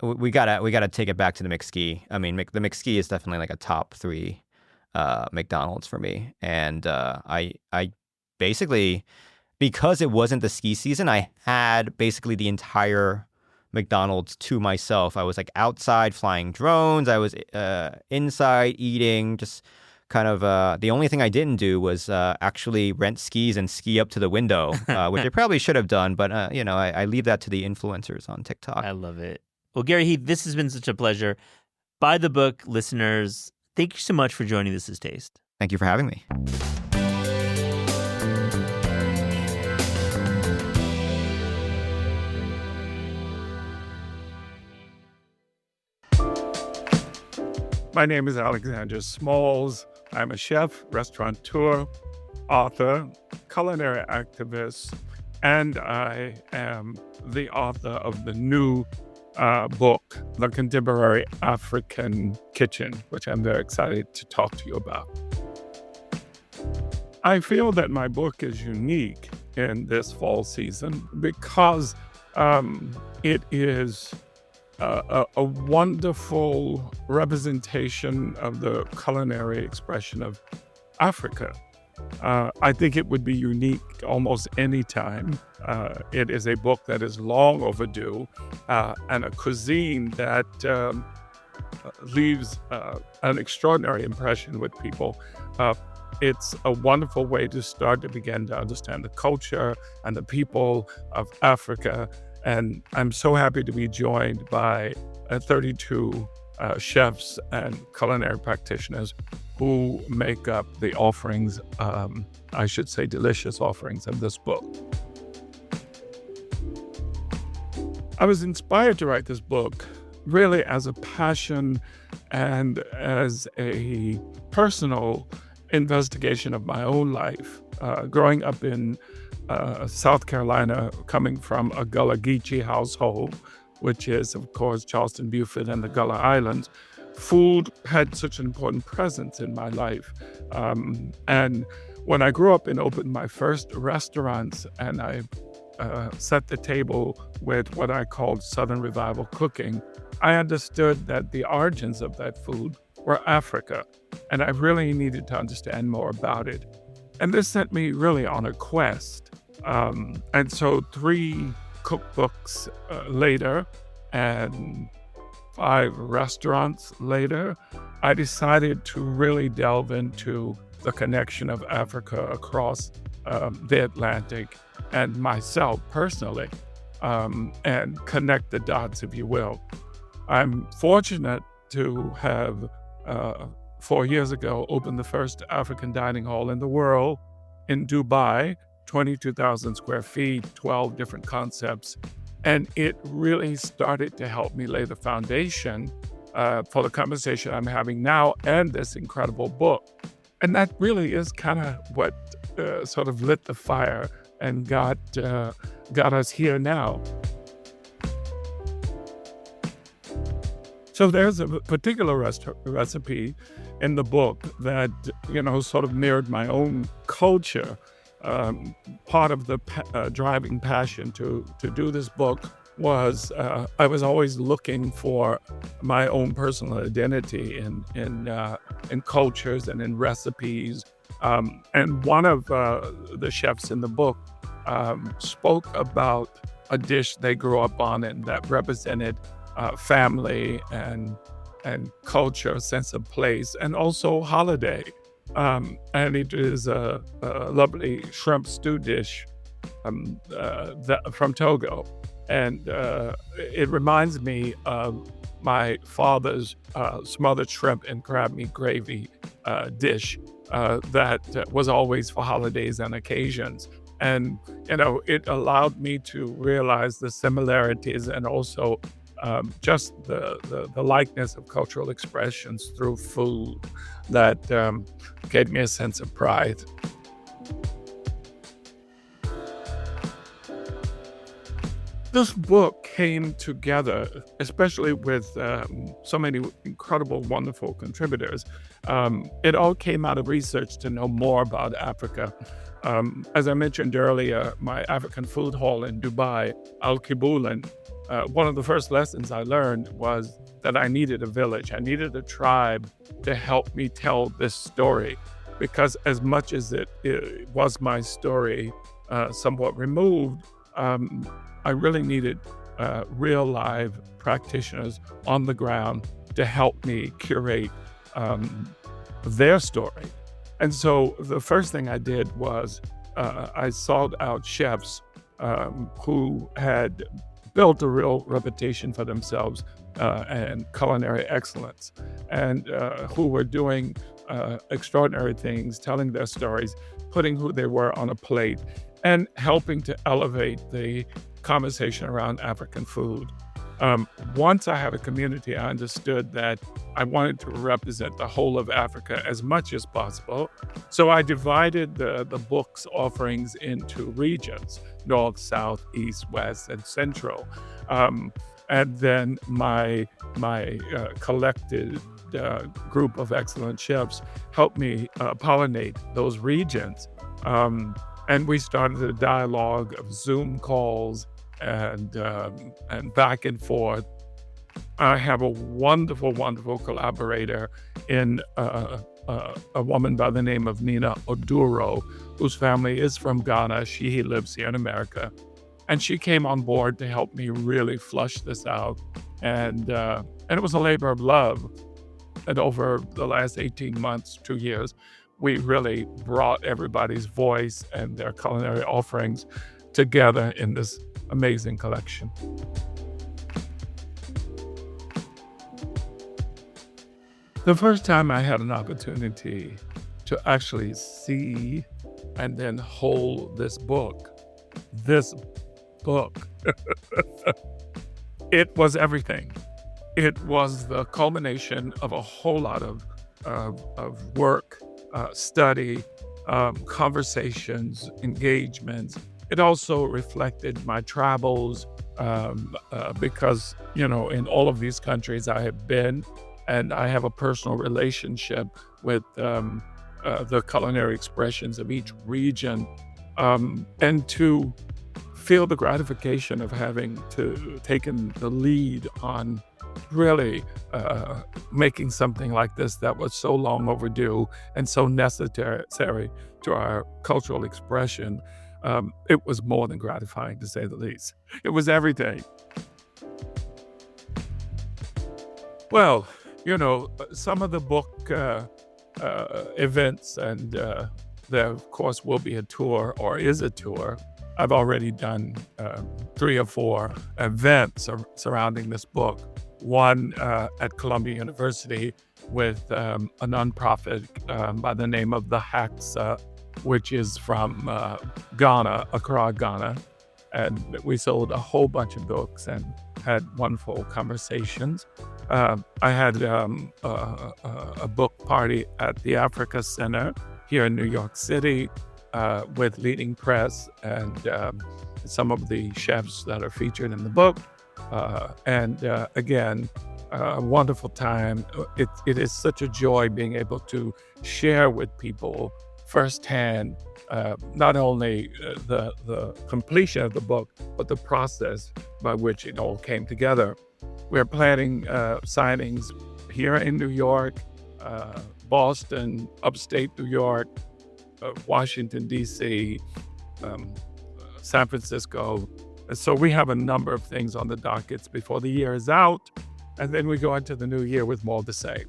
we gotta take it back to the McSki. I mean, the McSki is definitely like a top 3 McDonald's for me. And I basically, because it wasn't the ski season, I had basically the entire McDonald's to myself. I was like outside flying drones. I was inside eating. Just kind of the only thing I didn't do was actually rent skis and ski up to the window, which I probably should have done. But I leave that to the influencers on TikTok. I love it. Well, Gary Heath, this has been such a pleasure. Buy the book, listeners. Thank you so much for joining This Is Taste. Thank you for having me. My name is Alexander Smalls. I'm a chef, restaurateur, author, culinary activist, and I am the author of the new book, The Contemporary African Kitchen, which I'm very excited to talk to you about. I feel that my book is unique in this fall season because it is a wonderful representation of the culinary expression of Africa. I think it would be unique almost any time. It is a book that is long overdue and a cuisine that leaves an extraordinary impression with people. It's a wonderful way to start to begin to understand the culture and the people of Africa. And I'm so happy to be joined by 32 chefs and culinary practitioners who make up the offerings, I should say delicious offerings of this book. I was inspired to write this book really as a passion and as a personal investigation of my own life. Growing up in South Carolina, coming from a Gullah Geechee household, which is, of course, Charleston, Beaufort, and the Gullah Islands, food had such an important presence in my life. And when I grew up and opened my first restaurants and I set the table with what I called Southern Revival cooking, I understood that the origins of that food were Africa, and I really needed to understand more about it. And this sent me really on a quest. And so 3 cookbooks later and 5 restaurants later, I decided to really delve into the connection of Africa across the Atlantic and myself personally, and connect the dots, if you will. I'm fortunate to have 4 years ago opened the first African dining hall in the world in Dubai, 22,000 square feet, 12 different concepts. And it really started to help me lay the foundation for the conversation I'm having now and this incredible book. And that really is kind of what sort of lit the fire and got us here now. So there's a particular recipe in the book that, sort of mirrored my own culture. Part of the driving passion to do this book was I was always looking for my own personal identity in cultures and in recipes. And one of the chefs in the book spoke about a dish they grew up on and that represented family and culture, sense of place, and also holiday. And it is a lovely shrimp stew dish from Togo. And it reminds me of my father's smothered shrimp and crab meat gravy dish that was always for holidays and occasions. And, it allowed me to realize the similarities and also just the likeness of cultural expressions through food that gave me a sense of pride. This book came together, especially with so many incredible, wonderful contributors. It all came out of research to know more about Africa. As I mentioned earlier, my African food hall in Dubai, Al Kibulan, one of the first lessons I learned was that I needed a village. I needed a tribe to help me tell this story, because as much as it was my story, somewhat removed, I really needed real live practitioners on the ground to help me curate their story. And so the first thing I did was I sought out chefs who had built a real reputation for themselves and culinary excellence, and who were doing extraordinary things, telling their stories, putting who they were on a plate, and helping to elevate the conversation around African food. Once I had a community, I understood that I wanted to represent the whole of Africa as much as possible. So I divided the book's offerings into regions: North, South, East, West, and Central. And then my collected group of excellent chefs helped me pollinate those regions. And we started a dialogue of Zoom calls and back and forth. I have a wonderful, wonderful collaborator in a woman by the name of Nina Oduro, whose family is from Ghana. She lives here in America. And she came on board to help me really flush this out. And it was a labor of love. And over the last 18 months, 2 years, we really brought everybody's voice and their culinary offerings together in this amazing collection. The first time I had an opportunity to actually see and then hold this book, it was everything. It was the culmination of a whole lot of work, study, conversations, engagements. It also reflected my travels because, in all of these countries I have been, and I have a personal relationship with the culinary expressions of each region, and to feel the gratification of having taken the lead on really making something like this that was so long overdue and so necessary to our cultural expression. It was more than gratifying, to say the least. It was everything. Well, some of the book events, and there, of course, will be a tour or is a tour. I've already done 3 or 4 events surrounding this book. One at Columbia University with a nonprofit by the name of the HACSA, which is from Ghana, Accra, Ghana. And we sold a whole bunch of books and had wonderful conversations. I had a book party at the Africa Center here in New York City with leading press and some of the chefs that are featured in the book. Again, a wonderful time. It is such a joy being able to share with people firsthand not only the completion of the book, but the process by which it all came together. We're planning signings here in New York, Boston, upstate New York, Washington, D.C., San Francisco. And so we have a number of things on the dockets before the year is out, and then we go into the new year with more to say.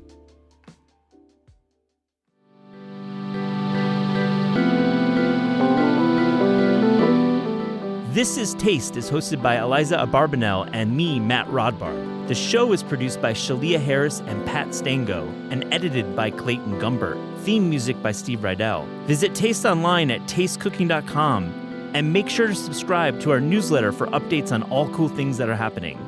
This is Taste is hosted by Eliza Abarbanel and me, Matt Rodbard. The show is produced by Shalia Harris and Pat Stango and edited by Clayton Gumbert. Theme music by Steve Rydell. Visit Taste online at tastecooking.com and make sure to subscribe to our newsletter for updates on all cool things that are happening.